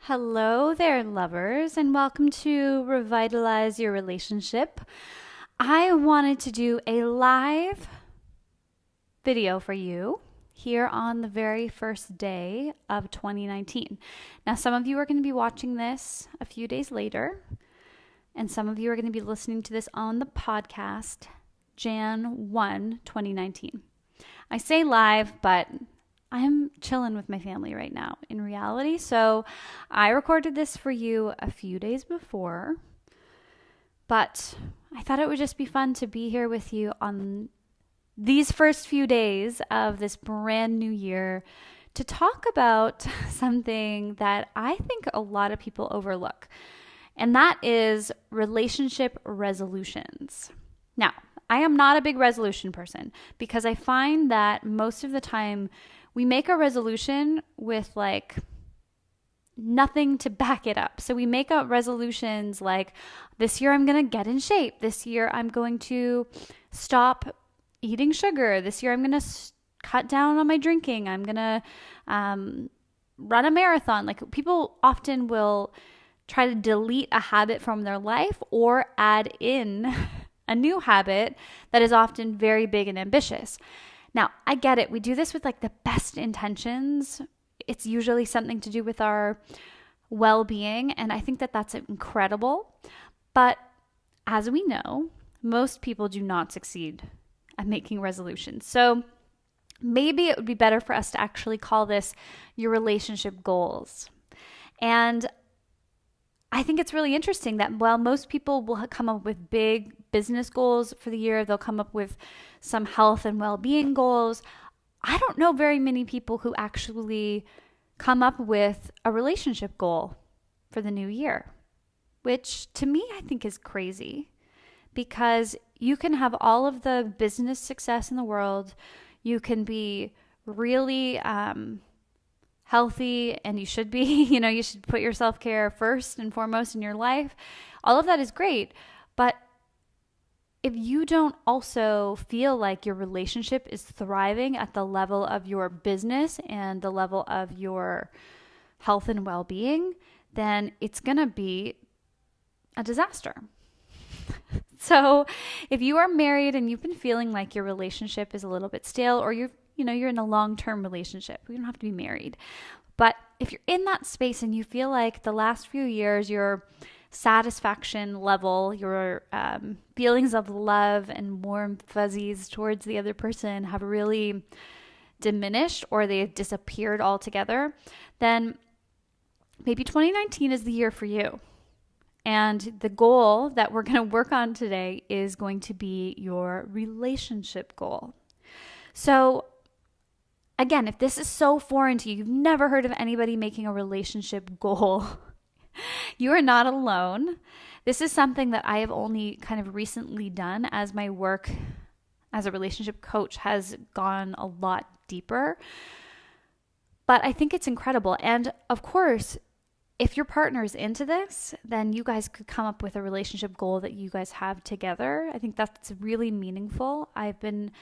Hello there, lovers, and welcome to Revitalize Your Relationship. I wanted to do a live video for you here on the very first day of 2019. Now, some of you are going to be watching this a few days later, and some of you are going to be listening to this on the podcast Jan 1, 2019. I say live, but I'm chilling with my family right now in reality. So I recorded this for you a few days before, but I thought it would just be fun to be here with you on these first few days of this brand new year to talk about something that I think a lot of people overlook, and that is relationship resolutions. Now, I am not a big resolution person because I find that most of the time we make a resolution with like nothing to back it up. So we make up resolutions like, this year I'm going to get in shape. This year I'm going to stop eating sugar. This year I'm going to cut down on my drinking. I'm going to run a marathon. Like, people often will try to delete a habit from their life or add in a new habit that is often very big and ambitious. Now, I get it. We do this with like the best intentions. It's usually something to do with our well-being, and I think that that's incredible. But as we know, most people do not succeed at making resolutions. So maybe it would be better for us to actually call this your relationship goals. And I think it's really interesting that while most people will come up with big business goals for the year, they'll come up with some health and well-being goals, I don't know very many people who actually come up with a relationship goal for the new year, which to me I think is crazy, because you can have all of the business success in the world, you can be really healthy, and you should be, you should put your self-care first and foremost in your life. All of that is great. But if you don't also feel like your relationship is thriving at the level of your business and the level of your health and well-being, then it's going to be a disaster. So if you are married and you've been feeling like your relationship is a little bit stale, or you're in a long-term relationship, you don't have to be married. But if you're in that space and you feel like the last few years, your satisfaction level, your feelings of love and warm fuzzies towards the other person have really diminished, or they've disappeared altogether, then maybe 2019 is the year for you. And the goal that we're going to work on today is going to be your relationship goal. So again, if this is so foreign to you, you've never heard of anybody making a relationship goal, you are not alone. This is something that I have only kind of recently done as my work as a relationship coach has gone a lot deeper. But I think it's incredible. And of course, if your partner is into this, then you guys could come up with a relationship goal that you guys have together. I think that's really meaningful. I've been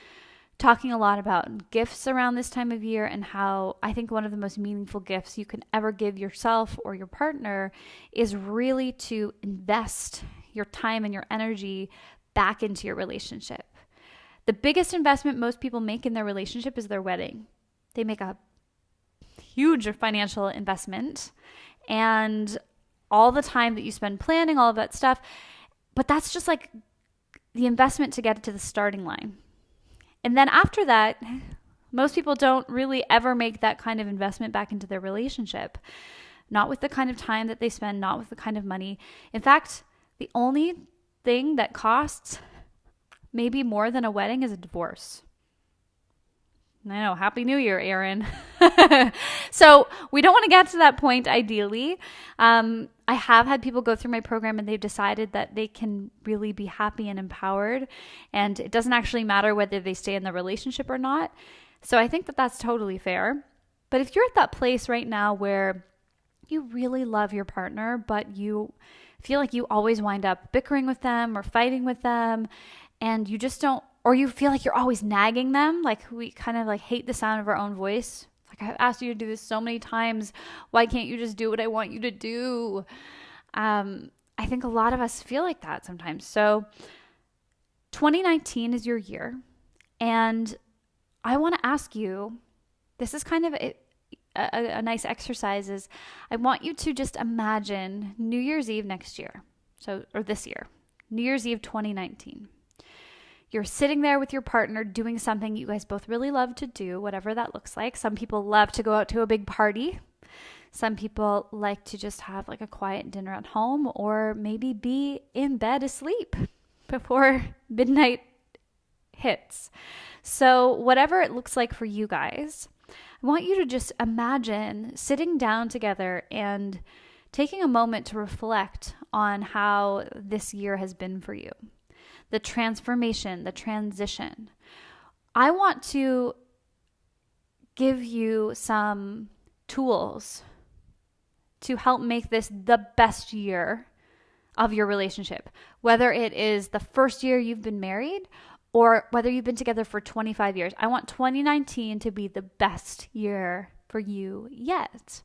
talking a lot about gifts around this time of year, and how I think one of the most meaningful gifts you can ever give yourself or your partner is really to invest your time and your energy back into your relationship. The biggest investment most people make in their relationship is their wedding. They make a huge financial investment and all the time that you spend planning, all of that stuff. But that's just like the investment to get it to the starting line. And then after that, most people don't really ever make that kind of investment back into their relationship. Not with the kind of time that they spend, not with the kind of money. In fact, the only thing that costs maybe more than a wedding is a divorce. I know. Happy New Year, Aaron. So we don't want to get to that point, ideally. I have had people go through my program and they've decided that they can really be happy and empowered. And it doesn't actually matter whether they stay in the relationship or not. So I think that that's totally fair. But if you're at that place right now where you really love your partner, but you feel like you always wind up bickering with them or fighting with them, and you just don't, or you feel like you're always nagging them, like we kind of like hate the sound of our own voice. Like, I've asked you to do this so many times. Why can't you just do what I want you to do? I think a lot of us feel like that sometimes. So 2019 is your year. And I want to ask you, this is kind of a nice exercise, is I want you to just imagine New Year's Eve next year. Or this year, New Year's Eve 2019. You're sitting there with your partner doing something you guys both really love to do, whatever that looks like. Some people love to go out to a big party. Some people like to just have like a quiet dinner at home, or maybe be in bed asleep before midnight hits. So whatever it looks like for you guys, I want you to just imagine sitting down together and taking a moment to reflect on how this year has been for you. The transformation, the transition. I want to give you some tools to help make this the best year of your relationship. Whether it is the first year you've been married or whether you've been together for 25 years. I want 2019 to be the best year for you yet.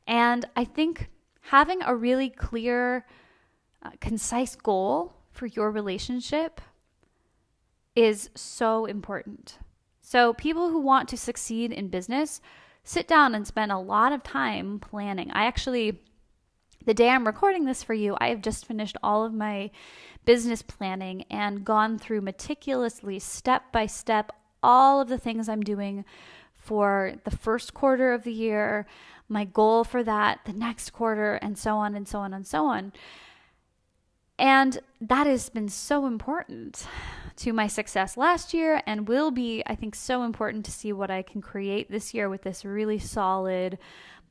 And I think having a really clear, concise goal for your relationship is so important. So people who want to succeed in business sit down and spend a lot of time planning. The day I'm recording this for you, I have just finished all of my business planning and gone through meticulously, step by step, all of the things I'm doing for the first quarter of the year, my goal for that, the next quarter, and so on and so on and so on. And that has been so important to my success last year and will be, I think, so important to see what I can create this year with this really solid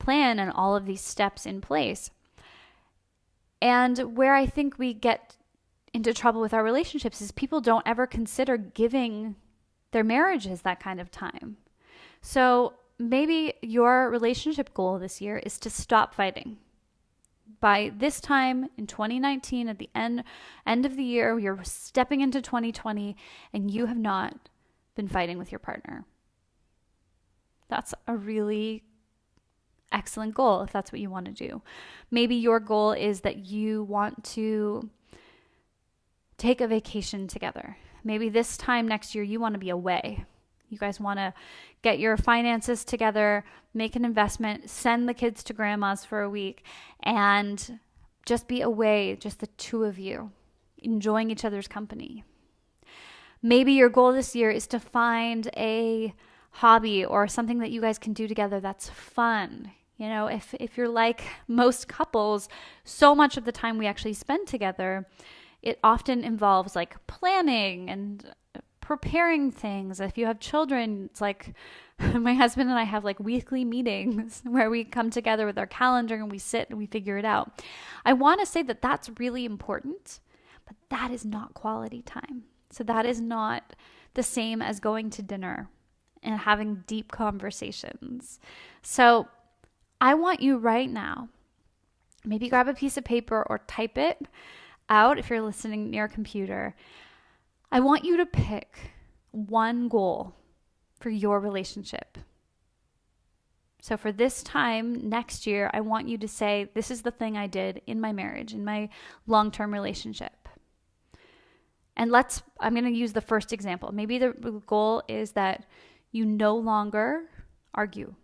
plan and all of these steps in place. And where I think we get into trouble with our relationships is people don't ever consider giving their marriages that kind of time. So maybe your relationship goal this year is to stop fighting. By this time in 2019, at the end of the year, you're stepping into 2020 and you have not been fighting with your partner. That's a really excellent goal if that's what you want to do. Maybe your goal is that you want to take a vacation together. Maybe this time next year you want to be away. You guys want to get your finances together, make an investment, send the kids to grandma's for a week, and just be away, just the two of you, enjoying each other's company. Maybe your goal this year is to find a hobby or something that you guys can do together that's fun. You know, if you're like most couples, so much of the time we actually spend together, it often involves like planning and preparing things. If you have children, it's like my husband and I have like weekly meetings where we come together with our calendar and we sit and we figure it out. I want to say that that's really important, but that is not quality time. So that is not the same as going to dinner and having deep conversations. So I want you right now, maybe grab a piece of paper or type it out if you're listening near a computer. I want you to pick one goal for your relationship. So for this time next year, I want you to say, this is the thing I did in my marriage, in my long-term relationship. And I'm going to use the first example. Maybe the goal is that you no longer argue.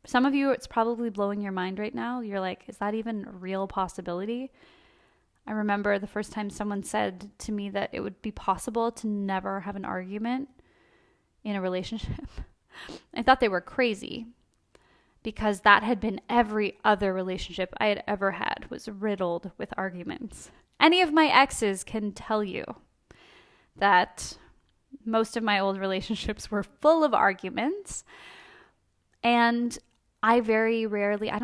Some of you, it's probably blowing your mind right now. You're like, is that even a real possibility? I remember the first time someone said to me that it would be possible to never have an argument in a relationship. I thought they were crazy because that had been every other relationship I had ever had was riddled with arguments. Any of my exes can tell you that most of my old relationships were full of arguments. And I very rarely, I've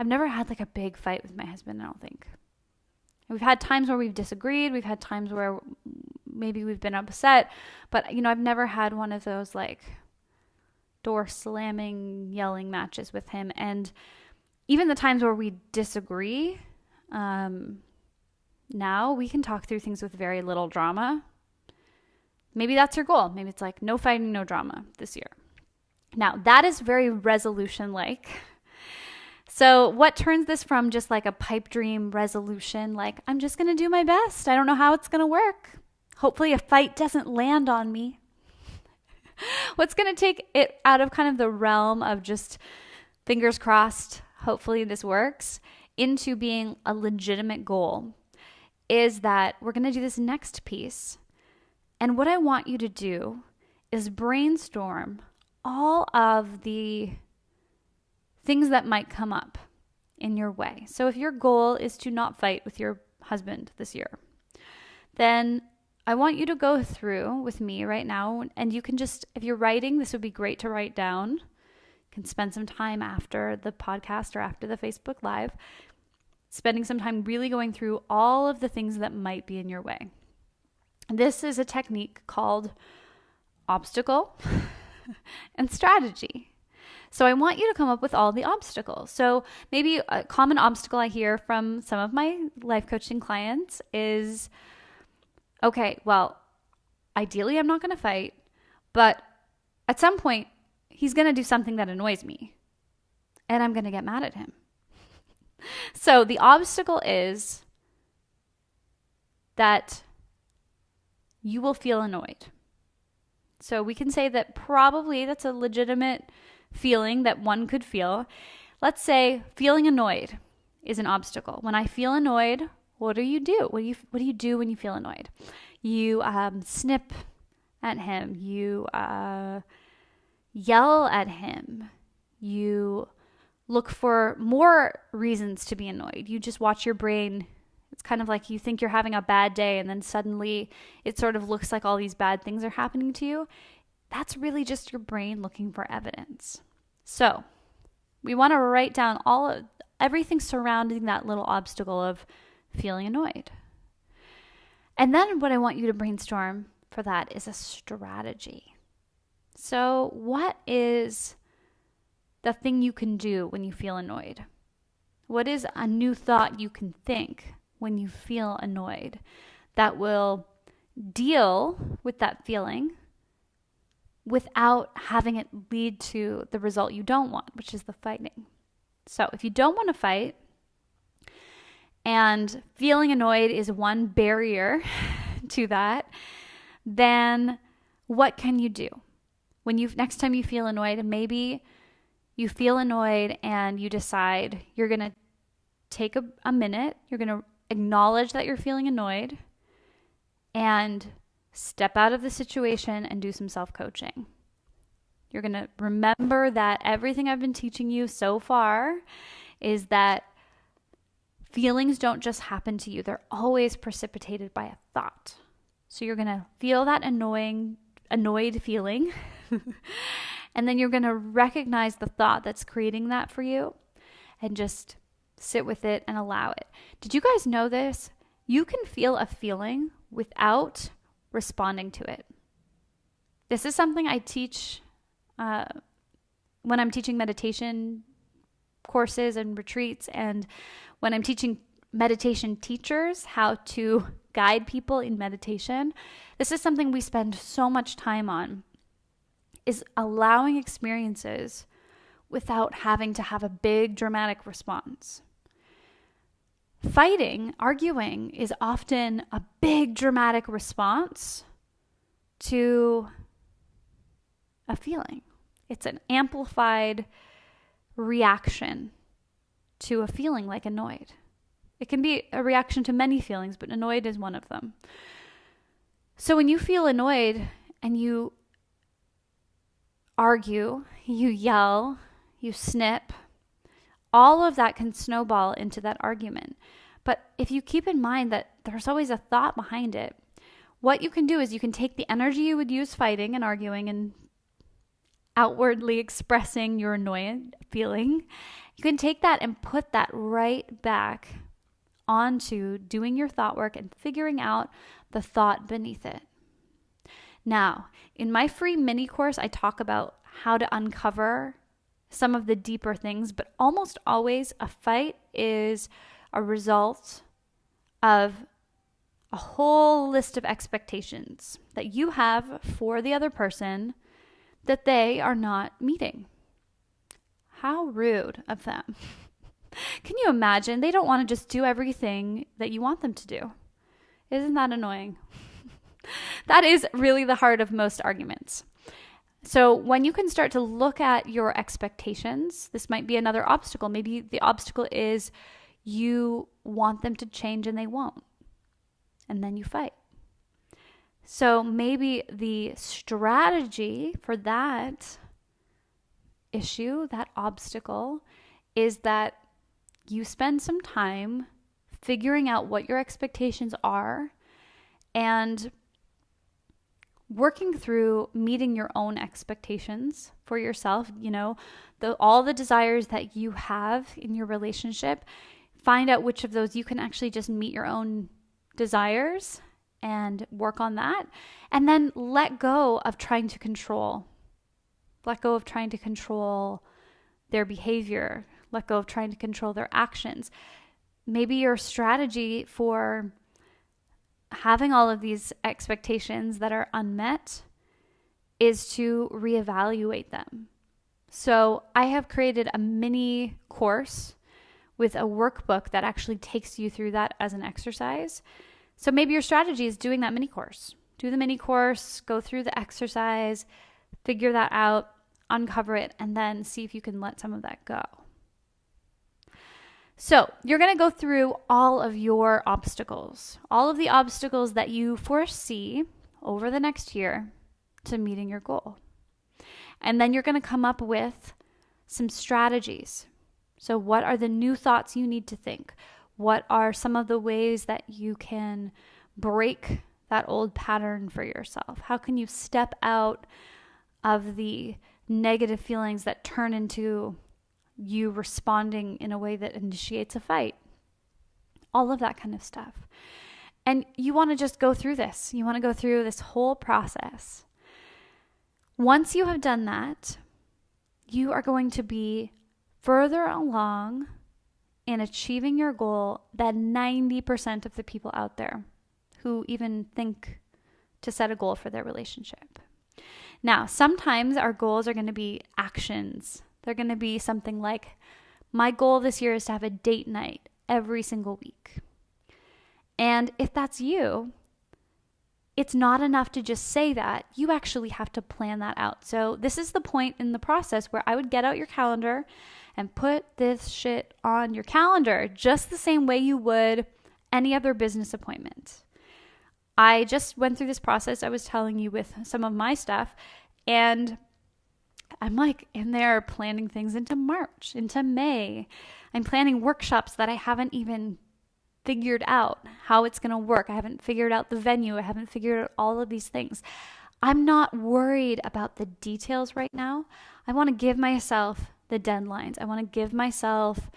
never had like a big fight with my husband, I don't think. We've had times where we've disagreed. We've had times where maybe we've been upset. But, I've never had one of those like door slamming, yelling matches with him. And even the times where we disagree, now we can talk through things with very little drama. Maybe that's your goal. Maybe it's like no fighting, no drama this year. Now, that is very resolution-like. So what turns this from just like a pipe dream resolution, like I'm just going to do my best. I don't know how it's going to work. Hopefully a fight doesn't land on me. What's going to take it out of kind of the realm of just fingers crossed, hopefully this works, into being a legitimate goal is that we're going to do this next piece. And what I want you to do is brainstorm all of the things that might come up in your way. So if your goal is to not fight with your husband this year, then I want you to go through with me right now, and you can just, if you're writing, this would be great to write down. You can spend some time after the podcast or after the Facebook Live, spending some time really going through all of the things that might be in your way. This is a technique called obstacle and strategy. So I want you to come up with all the obstacles. So maybe a common obstacle I hear from some of my life coaching clients is, okay, well, ideally I'm not going to fight, but at some point he's going to do something that annoys me and I'm going to get mad at him. So the obstacle is that you will feel annoyed. So we can say that probably that's a legitimate feeling that one could feel. Let's say feeling annoyed is an obstacle. When I feel annoyed, what do you do? What do you do when you feel annoyed? You snip at him. You yell at him. You look for more reasons to be annoyed. You just watch your brain. It's kind of like you think you're having a bad day and then suddenly it sort of looks like all these bad things are happening to you. That's really just your brain looking for evidence. So we want to write down everything surrounding that little obstacle of feeling annoyed. And then what I want you to brainstorm for that is a strategy. So what is the thing you can do when you feel annoyed? What is a new thought you can think when you feel annoyed that will deal with that feeling without having it lead to the result you don't want, which is the fighting? So if you don't want to fight, and feeling annoyed is one barrier to that, then what can you do? Next time you feel annoyed, maybe you feel annoyed and you decide you're going to take a minute, you're going to acknowledge that you're feeling annoyed and step out of the situation and do some self-coaching. You're going to remember that everything I've been teaching you so far is that feelings don't just happen to you. They're always precipitated by a thought. So you're going to feel that annoyed feeling. And then you're going to recognize the thought that's creating that for you and just sit with it and allow it. Did you guys know this? You can feel a feeling without responding to it. This is something I teach when I'm teaching meditation courses and retreats, and when I'm teaching meditation teachers how to guide people in meditation. This is something we spend so much time on, is allowing experiences without having to have a big dramatic response. Fighting, arguing, is often a big dramatic response to a feeling. It's an amplified reaction to a feeling like annoyed. It can be a reaction to many feelings, but annoyed is one of them. So when you feel annoyed and you argue, you yell, you snip, all of that can snowball into that argument. But if you keep in mind that there's always a thought behind it, what you can do is you can take the energy you would use fighting and arguing and outwardly expressing your annoyed feeling. You can take that and put that right back onto doing your thought work and figuring out the thought beneath it. Now, in my free mini course, I talk about how to uncover some of the deeper things, but almost always a fight is a result of a whole list of expectations that you have for the other person that they are not meeting. How rude of them. Can you imagine? They don't want to just do everything that you want them to do. Isn't that annoying? That is really the heart of most arguments. So when you can start to look at your expectations, this might be another obstacle. Maybe the obstacle is you want them to change and they won't. And then you fight. So maybe the strategy for that issue, that obstacle, is that you spend some time figuring out what your expectations are and working through meeting your own expectations for yourself, all the desires that you have in your relationship. Find out which of those you can actually just meet your own desires and work on that. And then let go of trying to control. Let go of trying to control their behavior. Let go of trying to control their actions. Maybe your strategy for having all of these expectations that are unmet is to reevaluate them. So I have created a mini course with a workbook that actually takes you through that as an exercise. So maybe your strategy is doing that mini course. Do the mini course, go through the exercise, figure that out, uncover it, and then see if you can let some of that go. So you're going to go through all of your obstacles, all of the obstacles that you foresee over the next year to meeting your goal. And then you're going to come up with some strategies. So what are the new thoughts you need to think? What are some of the ways that you can break that old pattern for yourself? How can you step out of the negative feelings that turn into you responding in a way that initiates a fight? All of that kind of stuff. And you want to just go through this. You want to go through this whole process. Once you have done that, you are going to be further along in achieving your goal than 90% of the people out there who even think to set a goal for their relationship. Now, sometimes our goals are going to be actions. They're going to be something like, my goal this year is to have a date night every single week. And if that's you, it's not enough to just say that. You actually have to plan that out. So this is the point in the process where I would get out your calendar and put this shit on your calendar just the same way you would any other business appointment. I just went through this process I was telling you with some of my stuff, and I'm like in there planning things into March, into May. I'm planning workshops that I haven't even figured out how it's going to work. I haven't figured out the venue. I haven't figured out all of these things. I'm not worried about the details right now. I want to give myself the deadlines. I want to give myself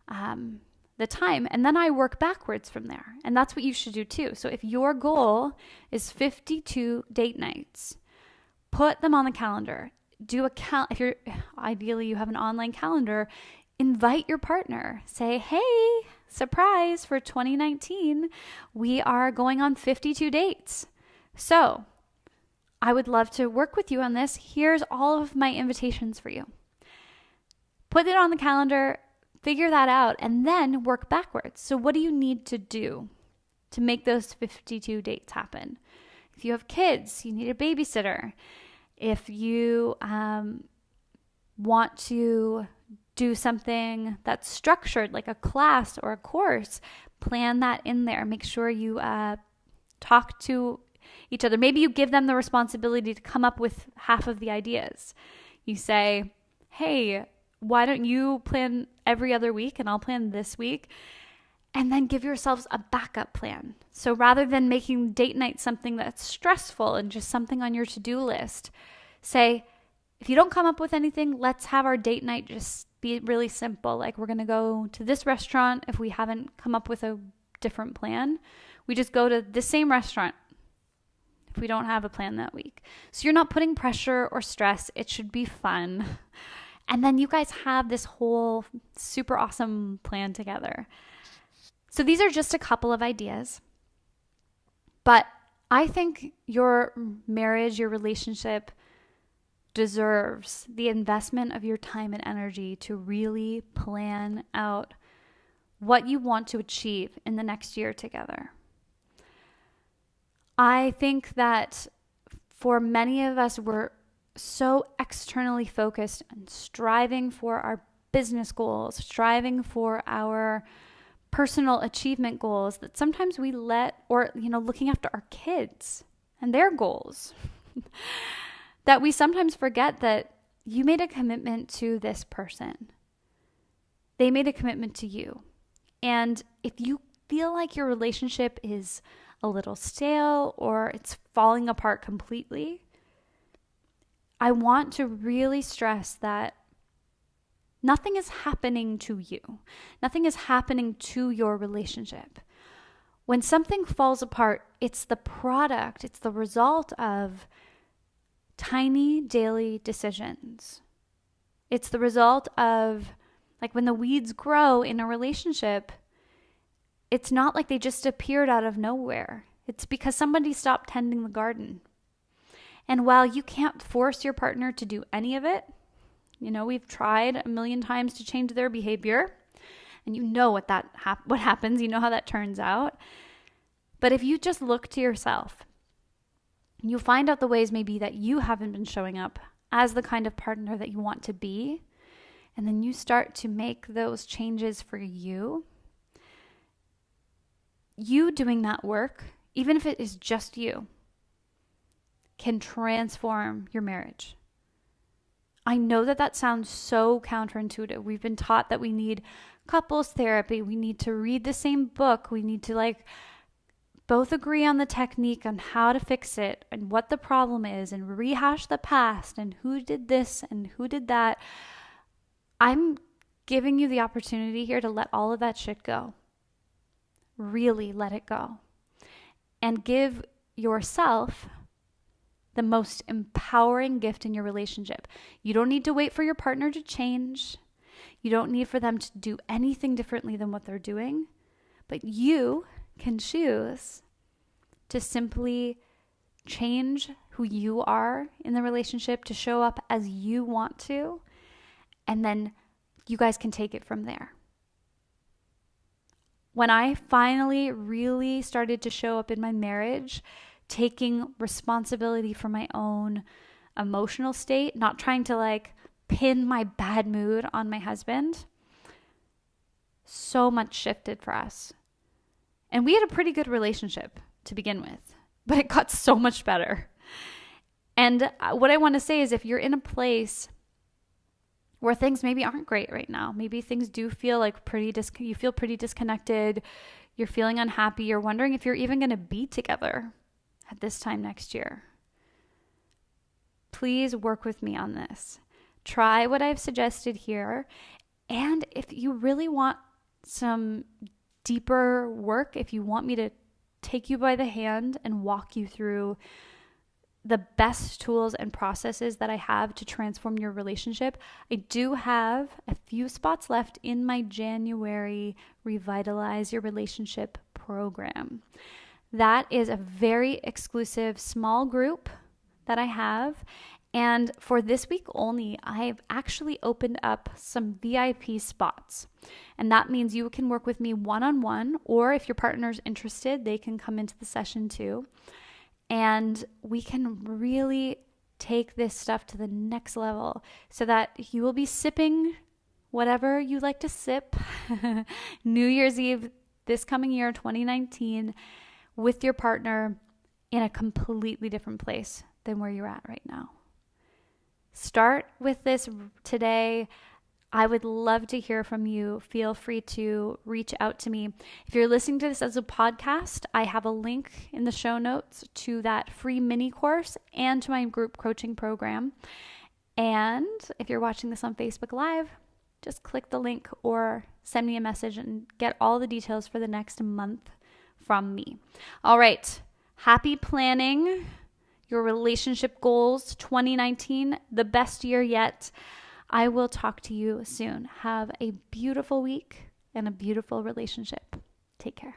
the time, and then I work backwards from there. And that's what you should do too. So if your goal is 52 date nights, put them on the calendar. If you're ideally you have an online calendar, invite your partner. Say, hey, surprise, for 2019, we are going on 52 dates. So I would love to work with you on this. Here's all of my invitations for you. Put it on the calendar, figure that out, and then work backwards. So what do you need to do to make those 52 dates happen? If you have kids, you need a babysitter. If you want to do something that's structured, like a class or a course, plan that in there. Make sure you talk to each other. Maybe you give them the responsibility to come up with half of the ideas. You say, hey, why don't you plan every other week and I'll plan this week? And then give yourselves a backup plan. So rather than making date night something that's stressful and just something on your to-do list, say, if you don't come up with anything, let's have our date night just be really simple. Like, we're going to go to this restaurant. If we haven't come up with a different plan, we just go to the same restaurant if we don't have a plan that week. So you're not putting pressure or stress. It should be fun. And then you guys have this whole super awesome plan together. So these are just a couple of ideas. But I think your marriage, your relationship deserves the investment of your time and energy to really plan out what you want to achieve in the next year together. I think that for many of us, we're so externally focused and striving for our business goals, striving for our personal achievement goals that sometimes we looking after our kids and their goals, that we sometimes forget that you made a commitment to this person. They made a commitment to you. And if you feel like your relationship is a little stale or it's falling apart completely, I want to really stress that nothing is happening to you. Nothing is happening to your relationship. When something falls apart, it's the product, it's the result of tiny daily decisions. It's the result of, like, when the weeds grow in a relationship, it's not like they just appeared out of nowhere. It's because somebody stopped tending the garden. And while you can't force your partner to do any of it, we've tried a million times to change their behavior, and what happens, how that turns out. But if you just look to yourself, you find out the ways maybe that you haven't been showing up as the kind of partner that you want to be, and then you start to make those changes for you doing that work, even if it is just you, can transform your marriage. I know that sounds so counterintuitive. We've been taught that we need couples therapy. We need to read the same book. We need to both agree on the technique on how to fix it and what the problem is and rehash the past and who did this and who did that. I'm giving you the opportunity here to let all of that shit go. Really let it go. And give yourself the most empowering gift in your relationship. You don't need to wait for your partner to change. You don't need for them to do anything differently than what they're doing. But you can choose to simply change who you are in the relationship, to show up as you want to, and then you guys can take it from there. When I finally really started to show up in my marriage, taking responsibility for my own emotional state, not trying to pin my bad mood on my husband, so much shifted for us. And we had a pretty good relationship to begin with, but it got so much better. And what I want to say is, if you're in a place where things maybe aren't great right now, maybe things do feel you feel pretty disconnected, you're feeling unhappy, you're wondering if you're even going to be together at this time next year, please work with me on this. Try what I've suggested here. And if you really want some deeper work, if you want me to take you by the hand and walk you through the best tools and processes that I have to transform your relationship, I do have a few spots left in my January Revitalize Your Relationship program. That is a very exclusive small group that I have. And for this week only, I've actually opened up some VIP spots. And that means you can work with me one-on-one, or if your partner's interested, they can come into the session too. And we can really take this stuff to the next level so that you will be sipping whatever you like to sip New Year's Eve this coming year, 2019, with your partner in a completely different place than where you're at right now. Start with this today. I would love to hear from you. Feel free to reach out to me. If you're listening to this as a podcast, I have a link in the show notes to that free mini course and to my group coaching program. And if you're watching this on Facebook Live, just click the link or send me a message and get all the details for the next month from me. All right. Happy planning your relationship goals 2019, the best year yet. I will talk to you soon. Have a beautiful week and a beautiful relationship. Take care.